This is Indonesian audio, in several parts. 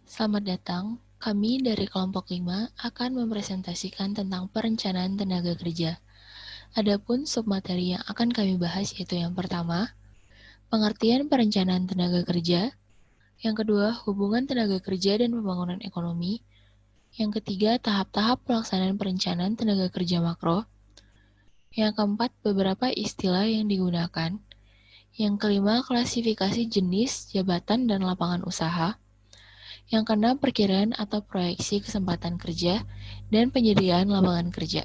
Selamat datang, kami dari kelompok 5 akan mempresentasikan tentang perencanaan tenaga kerja. Adapun submateri yang akan kami bahas yaitu yang pertama, pengertian perencanaan tenaga kerja, yang kedua, hubungan tenaga kerja dan pembangunan ekonomi, yang ketiga, tahap-tahap pelaksanaan perencanaan tenaga kerja makro, yang keempat, beberapa istilah yang digunakan, yang kelima, klasifikasi jenis, jabatan, dan lapangan usaha, yang keenam, perkiraan atau proyeksi kesempatan kerja dan penyediaan lapangan kerja.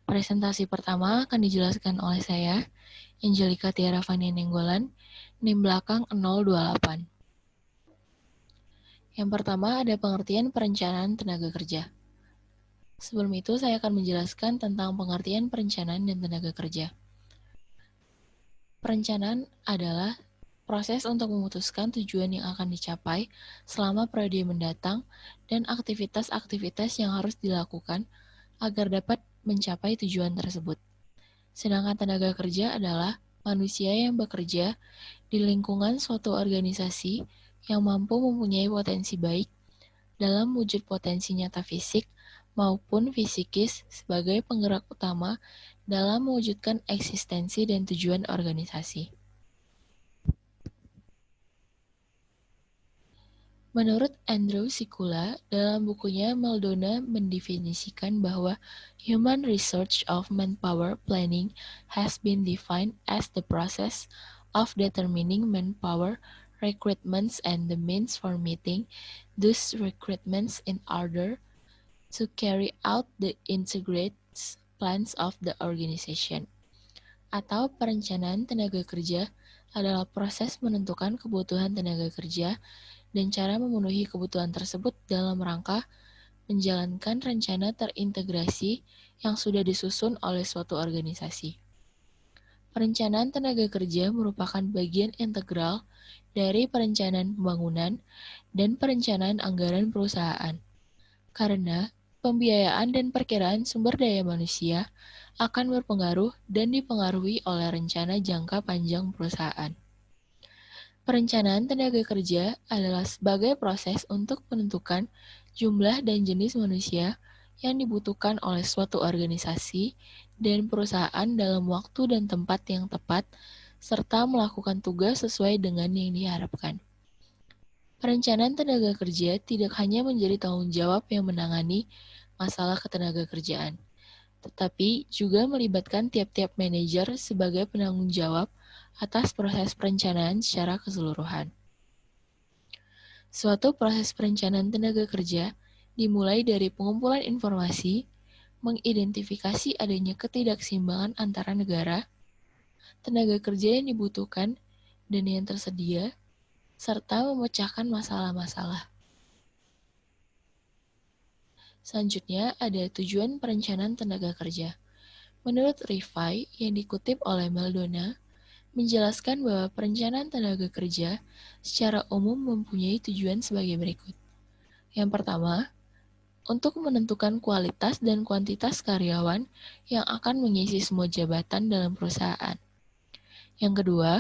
Presentasi pertama akan dijelaskan oleh saya, Angelika Tiara Fania Nenggolan, NIM belakang 028. Yang pertama ada pengertian perencanaan tenaga kerja. Sebelum itu saya akan menjelaskan tentang pengertian perencanaan dan tenaga kerja. Perencanaan adalah proses untuk memutuskan tujuan yang akan dicapai selama periode mendatang dan aktivitas-aktivitas yang harus dilakukan agar dapat mencapai tujuan tersebut. Sedangkan tenaga kerja adalah manusia yang bekerja di lingkungan suatu organisasi yang mampu mempunyai potensi baik dalam wujud potensi nyata fisik maupun fisikis sebagai penggerak utama dalam mewujudkan eksistensi dan tujuan organisasi. Menurut Andrew Sikula, dalam bukunya Maldonado mendefinisikan bahwa human research of manpower planning has been defined as the process of determining manpower recruitments and the means for meeting those recruitments in order to carry out the integrated plans of the organization. Atau perencanaan tenaga kerja adalah proses menentukan kebutuhan tenaga kerja dan cara memenuhi kebutuhan tersebut dalam rangka menjalankan rencana terintegrasi yang sudah disusun oleh suatu organisasi. Perencanaan tenaga kerja merupakan bagian integral dari perencanaan pembangunan dan perencanaan anggaran perusahaan, karena pembiayaan dan perkiraan sumber daya manusia akan berpengaruh dan dipengaruhi oleh rencana jangka panjang perusahaan. Perencanaan tenaga kerja adalah sebagai proses untuk menentukan jumlah dan jenis manusia yang dibutuhkan oleh suatu organisasi dan perusahaan dalam waktu dan tempat yang tepat, serta melakukan tugas sesuai dengan yang diharapkan. Perencanaan tenaga kerja tidak hanya menjadi tanggung jawab yang menangani masalah ketenaga kerjaan, tetapi juga melibatkan tiap-tiap manajer sebagai penanggung jawab atas proses perencanaan secara keseluruhan. Suatu proses perencanaan tenaga kerja dimulai dari pengumpulan informasi, mengidentifikasi adanya ketidakseimbangan antara negara, tenaga kerja yang dibutuhkan, dan yang tersedia, serta memecahkan masalah-masalah. Selanjutnya ada tujuan perencanaan tenaga kerja. Menurut Rifai yang dikutip oleh Maldonado, menjelaskan bahwa perencanaan tenaga kerja secara umum mempunyai tujuan sebagai berikut. Yang pertama, untuk menentukan kualitas dan kuantitas karyawan yang akan mengisi semua jabatan dalam perusahaan. Yang kedua,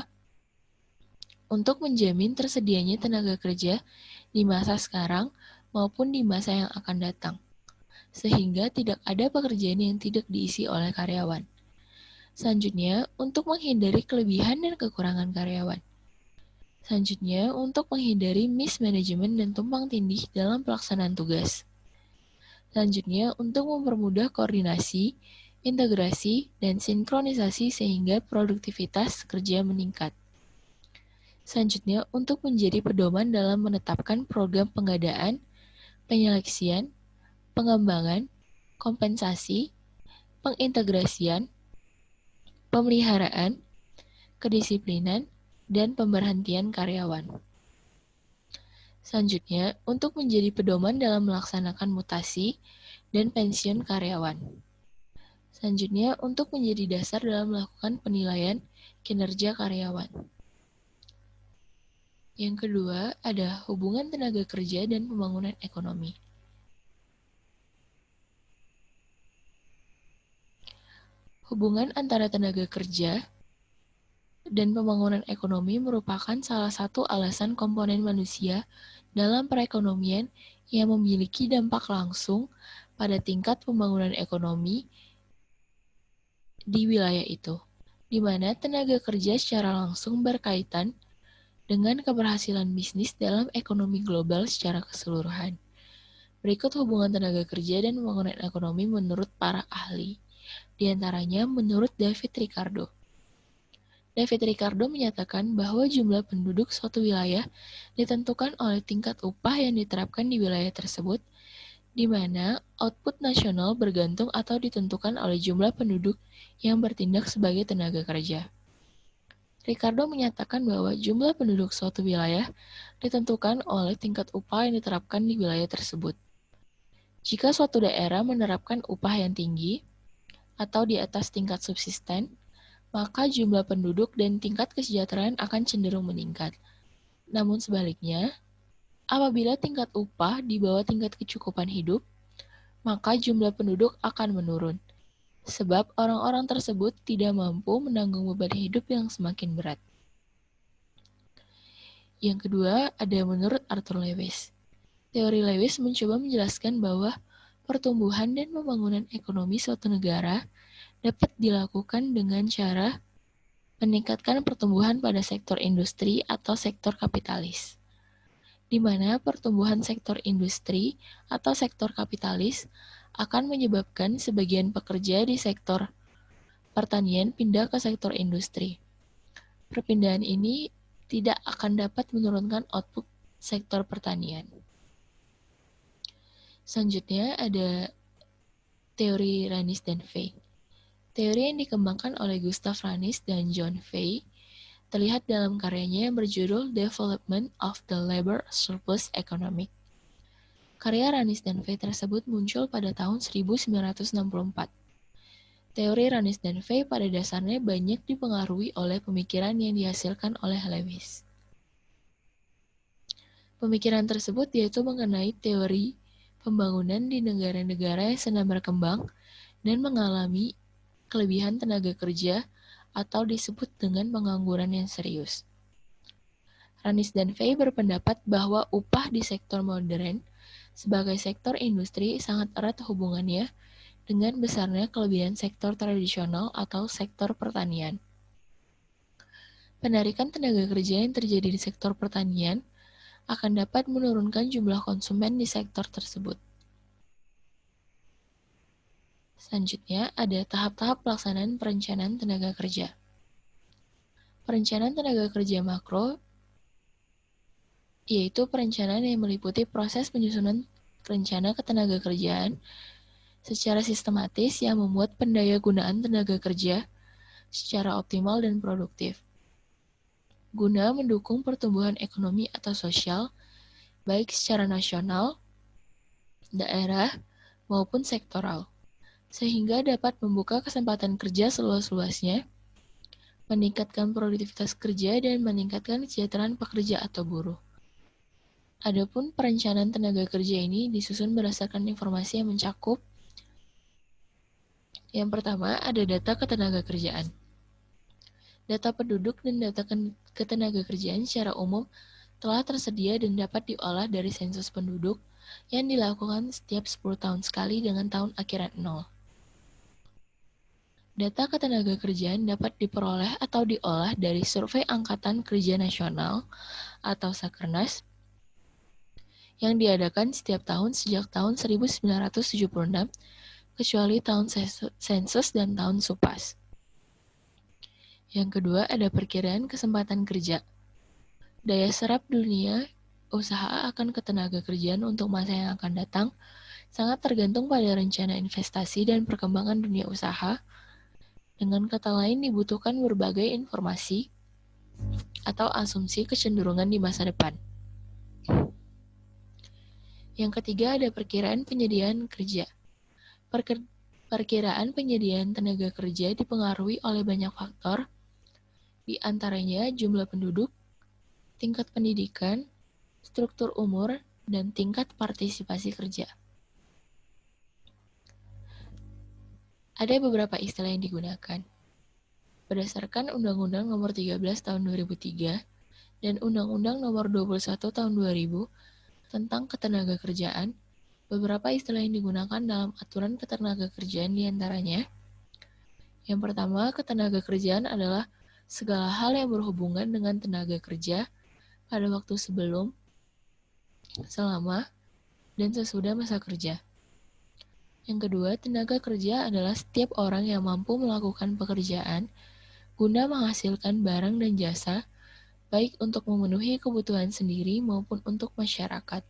untuk menjamin tersedianya tenaga kerja di masa sekarang maupun di masa yang akan datang, sehingga tidak ada pekerjaan yang tidak diisi oleh karyawan. Selanjutnya, untuk menghindari kelebihan dan kekurangan karyawan. Selanjutnya, untuk menghindari mismanagement dan tumpang tindih dalam pelaksanaan tugas. Selanjutnya, untuk mempermudah koordinasi, integrasi, dan sinkronisasi sehingga produktivitas kerja meningkat. Selanjutnya, untuk menjadi pedoman dalam menetapkan program pengadaan, penyeleksian, pengembangan, kompensasi, pengintegrasian, pemeliharaan, kedisiplinan, dan pemberhentian karyawan. Selanjutnya, untuk menjadi pedoman dalam melaksanakan mutasi dan pensiun karyawan. Selanjutnya, untuk menjadi dasar dalam melakukan penilaian kinerja karyawan. Yang kedua, ada hubungan tenaga kerja dan pembangunan ekonomi. Hubungan antara tenaga kerja dan pembangunan ekonomi merupakan salah satu alasan komponen manusia dalam perekonomian yang memiliki dampak langsung pada tingkat pembangunan ekonomi di wilayah itu, di mana tenaga kerja secara langsung berkaitan dengan keberhasilan bisnis dalam ekonomi global secara keseluruhan. Berikut hubungan tenaga kerja dan pembangunan ekonomi menurut para ahli. Di antaranya menurut David Ricardo. David Ricardo menyatakan bahwa jumlah penduduk suatu wilayah ditentukan oleh tingkat upah yang diterapkan di wilayah tersebut, di mana output nasional bergantung atau ditentukan oleh jumlah penduduk yang bertindak sebagai tenaga kerja. Ricardo menyatakan bahwa jumlah penduduk suatu wilayah ditentukan oleh tingkat upah yang diterapkan di wilayah tersebut. Jika suatu daerah menerapkan upah yang tinggi atau di atas tingkat subsisten, maka jumlah penduduk dan tingkat kesejahteraan akan cenderung meningkat. Namun sebaliknya, apabila tingkat upah di bawah tingkat kecukupan hidup, maka jumlah penduduk akan menurun, sebab orang-orang tersebut tidak mampu menanggung beban hidup yang semakin berat. Yang kedua, ada menurut Arthur Lewis. Teori Lewis mencoba menjelaskan bahwa pertumbuhan dan pembangunan ekonomi suatu negara dapat dilakukan dengan cara meningkatkan pertumbuhan pada sektor industri atau sektor kapitalis, di mana pertumbuhan sektor industri atau sektor kapitalis akan menyebabkan sebagian pekerja di sektor pertanian pindah ke sektor industri. Perpindahan ini tidak akan dapat menurunkan output sektor pertanian. Selanjutnya ada teori Ranis dan Fay. Teori yang dikembangkan oleh Gustav Ranis dan John Fay terlihat dalam karyanya yang berjudul Development of the Labor Surplus Economic. Karya Ranis dan Fay tersebut muncul pada tahun 1964. Teori Ranis dan Fay pada dasarnya banyak dipengaruhi oleh pemikiran yang dihasilkan oleh Lewis. Pemikiran tersebut yaitu mengenai teori pembangunan di negara-negara yang sedang berkembang dan mengalami kelebihan tenaga kerja atau disebut dengan pengangguran yang serius. Ranis dan Fay berpendapat bahwa upah di sektor modern sebagai sektor industri sangat erat hubungannya dengan besarnya kelebihan sektor tradisional atau sektor pertanian. Penarikan tenaga kerja yang terjadi di sektor pertanian akan dapat menurunkan jumlah konsumen di sektor tersebut. Selanjutnya, ada tahap-tahap pelaksanaan perencanaan tenaga kerja. Perencanaan tenaga kerja makro yaitu perencanaan yang meliputi proses penyusunan rencana ketenaga kerjaan secara sistematis yang membuat pendayagunaan tenaga kerja secara optimal dan produktif, guna mendukung pertumbuhan ekonomi atau sosial, baik secara nasional, daerah, maupun sektoral, sehingga dapat membuka kesempatan kerja seluas-luasnya, meningkatkan produktivitas kerja, dan meningkatkan kesejahteraan pekerja atau buruh. Adapun perencanaan tenaga kerja ini disusun berdasarkan informasi yang mencakup. Yang pertama, ada data ketenaga kerjaan. Data penduduk dan data ketenaga kerjaan secara umum telah tersedia dan dapat diolah dari sensus penduduk yang dilakukan setiap 10 tahun sekali dengan tahun akhiran 0. Data ketenaga kerjaan dapat diperoleh atau diolah dari Survei Angkatan Kerja Nasional atau Sakernas yang diadakan setiap tahun sejak tahun 1976, kecuali tahun sensus dan tahun SUPAS. Yang kedua, ada perkiraan kesempatan kerja. Daya serap dunia usaha akan ketenaga kerjaan untuk masa yang akan datang sangat tergantung pada rencana investasi dan perkembangan dunia usaha. Dengan kata lain, dibutuhkan berbagai informasi atau asumsi kecenderungan di masa depan. Yang ketiga, ada perkiraan penyediaan kerja. Perkiraan penyediaan tenaga kerja dipengaruhi oleh banyak faktor, di antaranya jumlah penduduk, tingkat pendidikan, struktur umur, dan tingkat partisipasi kerja. Ada beberapa istilah yang digunakan. Berdasarkan Undang-Undang Nomor 13 Tahun 2003 dan Undang-Undang Nomor 21 Tahun 2000, tentang ketenagakerjaan, beberapa istilah yang digunakan dalam aturan ketenagakerjaan diantaranya. Yang pertama, ketenagakerjaan adalah segala hal yang berhubungan dengan tenaga kerja pada waktu sebelum, selama, dan sesudah masa kerja. Yang kedua, tenaga kerja adalah setiap orang yang mampu melakukan pekerjaan guna menghasilkan barang dan jasa, baik untuk memenuhi kebutuhan sendiri maupun untuk masyarakat.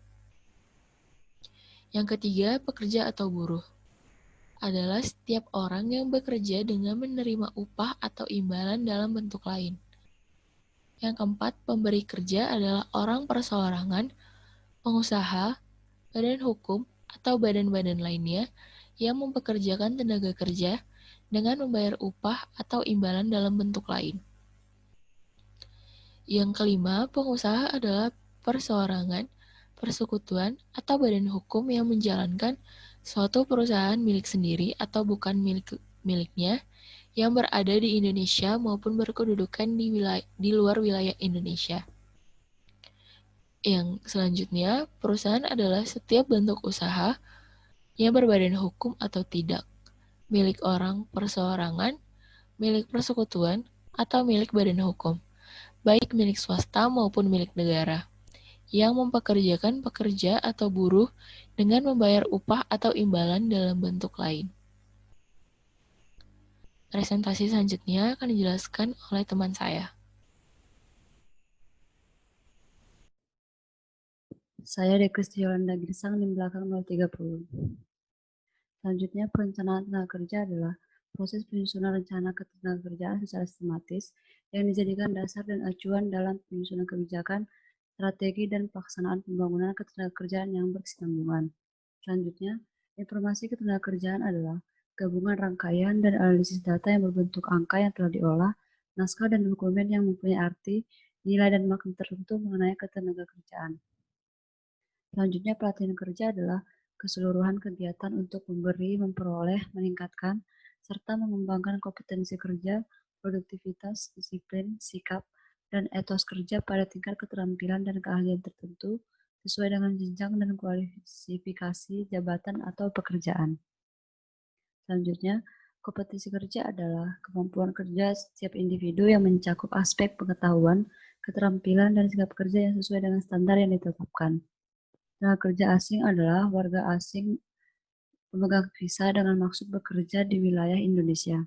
Yang ketiga, pekerja atau buruh adalah setiap orang yang bekerja dengan menerima upah atau imbalan dalam bentuk lain. Yang keempat, pemberi kerja adalah orang perseorangan, pengusaha, badan hukum, atau badan-badan lainnya yang mempekerjakan tenaga kerja dengan membayar upah atau imbalan dalam bentuk lain. Yang kelima, pengusaha adalah perseorangan, persekutuan, atau badan hukum yang menjalankan suatu perusahaan milik sendiri atau bukan miliknya yang berada di Indonesia maupun berkedudukan di luar wilayah Indonesia. Yang selanjutnya, perusahaan adalah setiap bentuk usaha yang berbadan hukum atau tidak, milik orang perseorangan, milik persekutuan, atau milik badan hukum, baik milik swasta maupun milik negara, yang mempekerjakan pekerja atau buruh dengan membayar upah atau imbalan dalam bentuk lain. Presentasi selanjutnya akan dijelaskan oleh teman saya. Saya Dekristi Yolanda Girsang di belakang 030. Selanjutnya, perencanaan tenaga kerja adalah proses penyusunan rencana ketenagakerjaan secara sistematis yang dijadikan dasar dan acuan dalam penyusunan kebijakan, strategi, dan pelaksanaan pembangunan ketenagakerjaan yang berkesinambungan. Selanjutnya, informasi ketenagakerjaan adalah gabungan rangkaian dan analisis data yang berbentuk angka yang telah diolah, naskah dan dokumen yang mempunyai arti, nilai, dan makna tertentu mengenai ketenagakerjaan. Selanjutnya, pelatihan kerja adalah keseluruhan kegiatan untuk memberi, memperoleh, meningkatkan, serta mengembangkan kompetensi kerja, produktivitas, disiplin, sikap, dan etos kerja pada tingkat keterampilan dan keahlian tertentu sesuai dengan jenjang dan kualifikasi jabatan atau pekerjaan. Selanjutnya, kompetensi kerja adalah kemampuan kerja setiap individu yang mencakup aspek pengetahuan, keterampilan, dan sikap kerja yang sesuai dengan standar yang ditetapkan. Tenaga kerja asing adalah warga asing pemegang visa dengan maksud bekerja di wilayah Indonesia.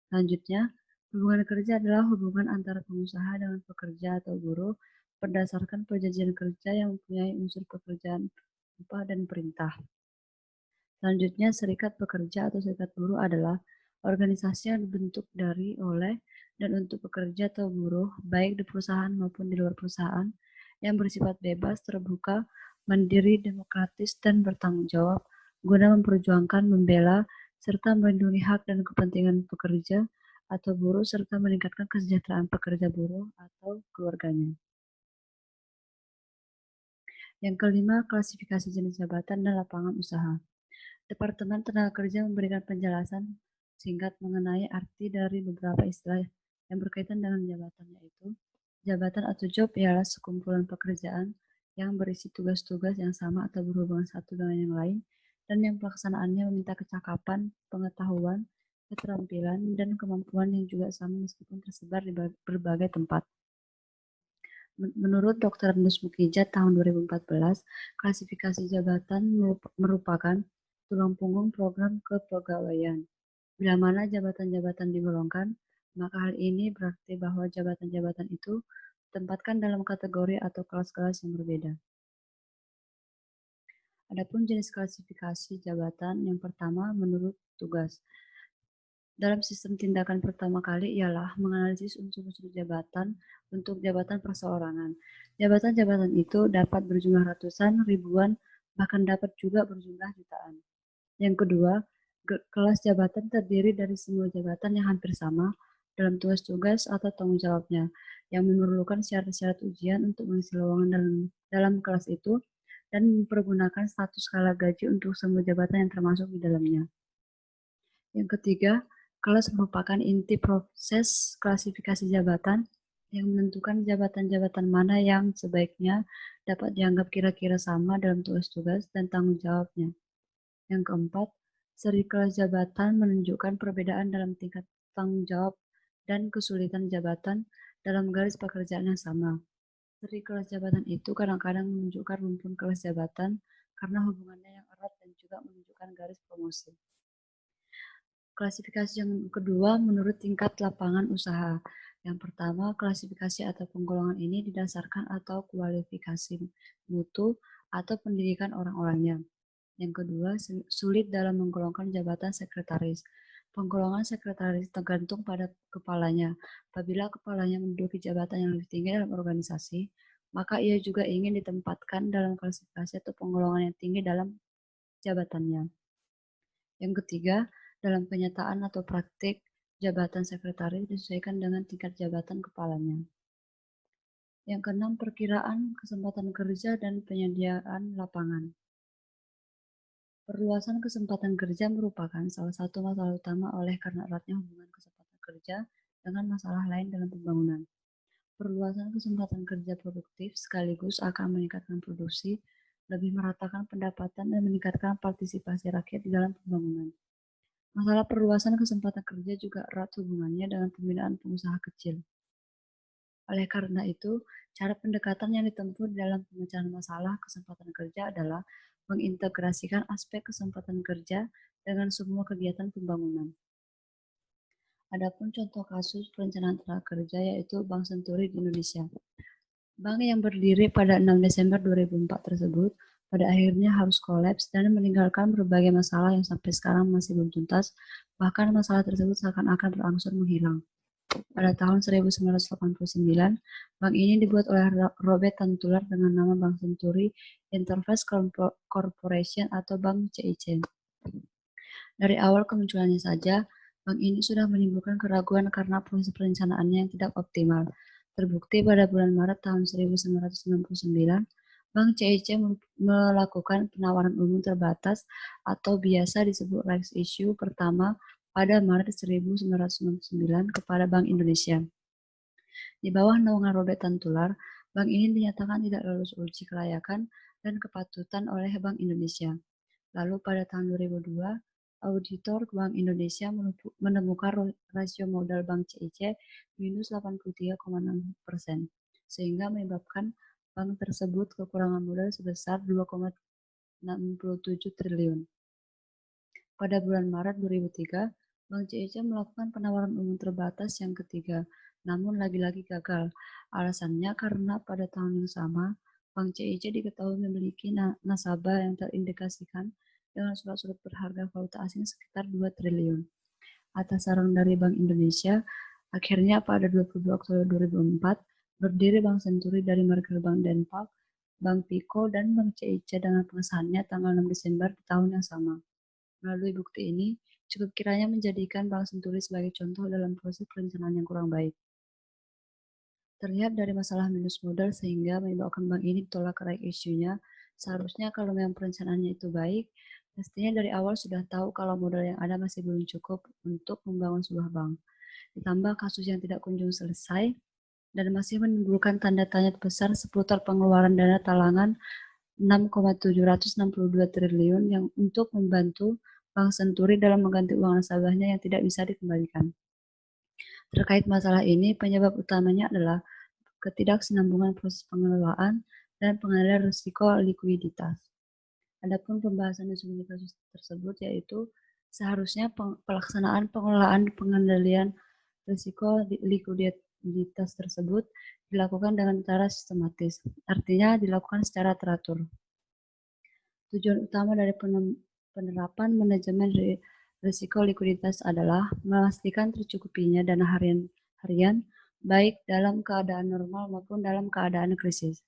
Selanjutnya, hubungan kerja adalah hubungan antara pengusaha dengan pekerja atau buruh berdasarkan perjanjian kerja yang mempunyai unsur pekerjaan, upah, dan perintah. Selanjutnya, serikat pekerja atau serikat buruh adalah organisasi yang dibentuk dari, oleh, dan untuk pekerja atau buruh, baik di perusahaan maupun di luar perusahaan, yang bersifat bebas, terbuka, mandiri, demokratis, dan bertanggung jawab, guna memperjuangkan, membela, serta melindungi hak dan kepentingan pekerja atau buruh, serta meningkatkan kesejahteraan pekerja buruh atau keluarganya. Yang kelima, klasifikasi jenis jabatan dan lapangan usaha. Departemen Tenaga Kerja memberikan penjelasan singkat mengenai arti dari beberapa istilah yang berkaitan dengan jabatan, yaitu jabatan atau job ialah sekumpulan pekerjaan yang berisi tugas-tugas yang sama atau berhubungan satu dengan yang lain dan yang pelaksanaannya meminta kecakapan, pengetahuan, keterampilan, dan kemampuan yang juga sama meskipun tersebar di berbagai tempat. Menurut Dr. Nus Mukijat tahun 2014, klasifikasi jabatan merupakan tulang punggung program kepegawaian. Bila mana jabatan-jabatan digolongkan, maka hal ini berarti bahwa jabatan-jabatan itu ditempatkan dalam kategori atau kelas-kelas yang berbeda. Adapun jenis klasifikasi jabatan yang pertama menurut tugas. Dalam sistem tindakan pertama kali ialah menganalisis unsur-unsur jabatan untuk jabatan perseorangan. Jabatan-jabatan itu dapat berjumlah ratusan, ribuan, bahkan dapat juga berjumlah jutaan. Yang kedua, kelas jabatan terdiri dari semua jabatan yang hampir sama dalam tugas-tugas atau tanggung jawabnya, yang memerlukan syarat-syarat ujian untuk mengisi lowongan dalam kelas itu, dan mempergunakan status skala gaji untuk semua jabatan yang termasuk di dalamnya. Yang ketiga, kelas merupakan inti proses klasifikasi jabatan yang menentukan jabatan-jabatan mana yang sebaiknya dapat dianggap kira-kira sama dalam tugas-tugas dan tanggung jawabnya. Yang keempat, seri kelas jabatan menunjukkan perbedaan dalam tingkat tanggung jawab dan kesulitan jabatan dalam garis pekerjaan yang sama. Seri kelas jabatan itu kadang-kadang menunjukkan rumpun kelas jabatan karena hubungannya yang erat dan juga menunjukkan garis promosi. Klasifikasi yang kedua menurut tingkat lapangan usaha. Yang pertama, klasifikasi atau penggolongan ini didasarkan atau kualifikasi mutu atau pendidikan orang-orangnya. Yang kedua, sulit dalam menggolongkan jabatan sekretaris. Penggolongan sekretaris tergantung pada kepalanya. Apabila kepalanya menduduki jabatan yang lebih tinggi dalam organisasi, maka ia juga ingin ditempatkan dalam klasifikasi atau penggolongan yang tinggi dalam jabatannya. Yang ketiga, dalam kenyataan atau praktik, jabatan sekretaris disesuaikan dengan tingkat jabatan kepalanya. Yang keenam, perkiraan kesempatan kerja dan penyediaan lapangan. Perluasan kesempatan kerja merupakan salah satu masalah utama oleh karena eratnya hubungan kesempatan kerja dengan masalah lain dalam pembangunan. Perluasan kesempatan kerja produktif sekaligus akan meningkatkan produksi, lebih meratakan pendapatan dan meningkatkan partisipasi rakyat di dalam pembangunan. Masalah perluasan kesempatan kerja juga erat hubungannya dengan pembinaan pengusaha kecil. Oleh karena itu, cara pendekatan yang ditempuh dalam pemecahan masalah kesempatan kerja adalah mengintegrasikan aspek kesempatan kerja dengan semua kegiatan pembangunan. Adapun contoh kasus perencanaan tenaga kerja yaitu Bank Senturi di Indonesia. Bank yang berdiri pada 6 Desember 2004 tersebut pada akhirnya harus kolaps dan meninggalkan berbagai masalah yang sampai sekarang masih belum tuntas, bahkan masalah tersebut seakan-akan berangsur menghilang. Pada tahun 1989, bank ini dibuat oleh Robert Tantular dengan nama Bank Senturi Interface Corporation atau Bank CIC. Dari awal kemunculannya saja, bank ini sudah menimbulkan keraguan karena proses perencanaannya yang tidak optimal. Terbukti pada bulan Maret tahun 1999, Bank CIC melakukan penawaran umum terbatas atau biasa disebut rights issue pertama pada Maret 1999 kepada Bank Indonesia. Di bawah naungan Robert Tantular, bank ini dinyatakan tidak lulus uji kelayakan dan kepatutan oleh Bank Indonesia. Lalu pada tahun 2002, auditor Bank Indonesia menemukan rasio modal Bank CIC minus 83,6%, sehingga menyebabkan bank tersebut kekurangan modal sebesar 2,67 triliun. Pada bulan Maret 2003, Bank CIC melakukan penawaran umum terbatas yang ketiga, namun lagi-lagi gagal. Alasannya karena pada tahun yang sama, Bank CIC diketahui memiliki nasabah yang terindikasikan dengan surat-surat berharga valuta asing sekitar 2 triliun. Atas saran dari Bank Indonesia, akhirnya pada 22 Oktober 2004, berdiri Bank Senturi dari merger Bank Denpak, Bank Piko, dan Bank CIC dengan pengesahannya tanggal 6 Desember di tahun yang sama. Melalui bukti ini, cukup kiranya menjadikan Bank Senturi sebagai contoh dalam proses perencanaan yang kurang baik. Terlihat dari masalah minus modal sehingga menyebabkan bank ini ditolak right issue-nya. Seharusnya kalau memang perencanaannya itu baik, mestinya dari awal sudah tahu kalau modal yang ada masih belum cukup untuk membangun sebuah bank. Ditambah kasus yang tidak kunjung selesai dan masih menimbulkan tanda tanya besar seputar pengeluaran dana talangan 6,762 triliun yang untuk membantu Bank Senturi dalam mengganti uang nasabahnya yang tidak bisa dikembalikan. Terkait masalah ini, penyebab utamanya adalah ketidaksinambungan proses pengelolaan dan pengendalian risiko likuiditas. Adapun pembahasan di sebelum kasus tersebut yaitu seharusnya pelaksanaan pengelolaan pengendalian risiko likuiditas tersebut dilakukan dengan cara sistematis, artinya dilakukan secara teratur. Tujuan utama dari penerapan manajemen risiko likuiditas adalah memastikan tercukupinya dana harian baik dalam keadaan normal maupun dalam keadaan krisis.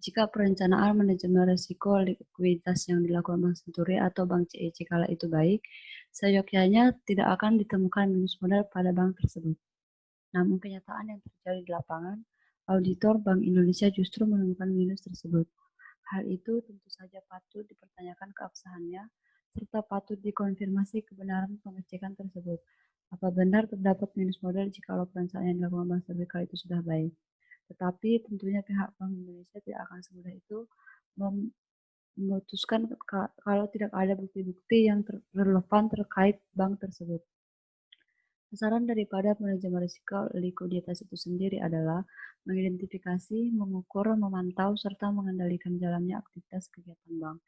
Jika perencanaan manajemen risiko likuiditas yang dilakukan Bank Senturi atau Bank CIC kala itu baik, seyogyanya tidak akan ditemukan minus modal pada bank tersebut. Namun kenyataan yang terjadi di lapangan, auditor Bank Indonesia justru menemukan minus tersebut. Hal itu tentu saja patut dipertanyakan keabsahannya, serta patut dikonfirmasi kebenaran pengecekan tersebut. Apa benar terdapat minus modal jikalau perencanaan yang dilakukan Bank Sentral itu sudah baik? Tetapi tentunya pihak Bank Indonesia tidak akan semudah itu memutuskan kalau tidak ada bukti-bukti yang relevan terkait bank tersebut. Sasaran daripada manajemen risiko likuiditas itu sendiri adalah mengidentifikasi, mengukur, memantau, serta mengendalikan jalannya aktivitas kegiatan bank.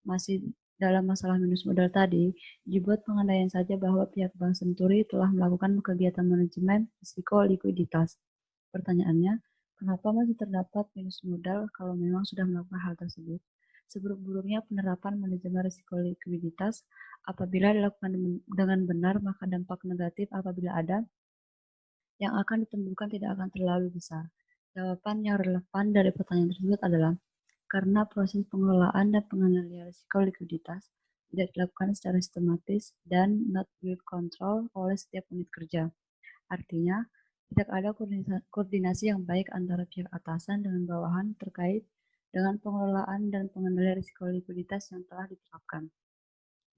Masih dalam masalah minus modal tadi, dibuat pengandaian saja bahwa pihak Bank Senturi telah melakukan kegiatan manajemen risiko likuiditas. Pertanyaannya, kenapa masih terdapat minus modal kalau memang sudah melakukan hal tersebut? Seburuk-buruknya penerapan manajemen risiko likuiditas, apabila dilakukan dengan benar, maka dampak negatif apabila ada yang akan ditimbulkan tidak akan terlalu besar. Jawaban yang relevan dari pertanyaan tersebut adalah karena proses pengelolaan dan pengendalian risiko likuiditas tidak dilakukan secara sistematis dan not with control oleh setiap unit kerja. Artinya, tidak ada koordinasi yang baik antara pihak atasan dengan bawahan terkait dengan pengelolaan dan pengendalian risiko likuiditas yang telah diterapkan.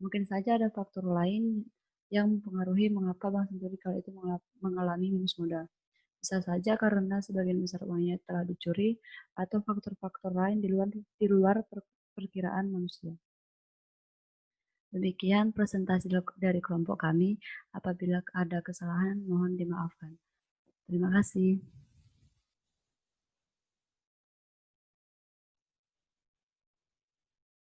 Mungkin saja ada faktor lain yang mempengaruhi mengapa Bank Senturi kala itu mengalami minus modal. Bisa saja karena sebagian besar uangnya telah dicuri atau faktor-faktor lain di luar perkiraan manusia. Demikian presentasi dari kelompok kami. Apabila ada kesalahan, mohon dimaafkan. Terima kasih.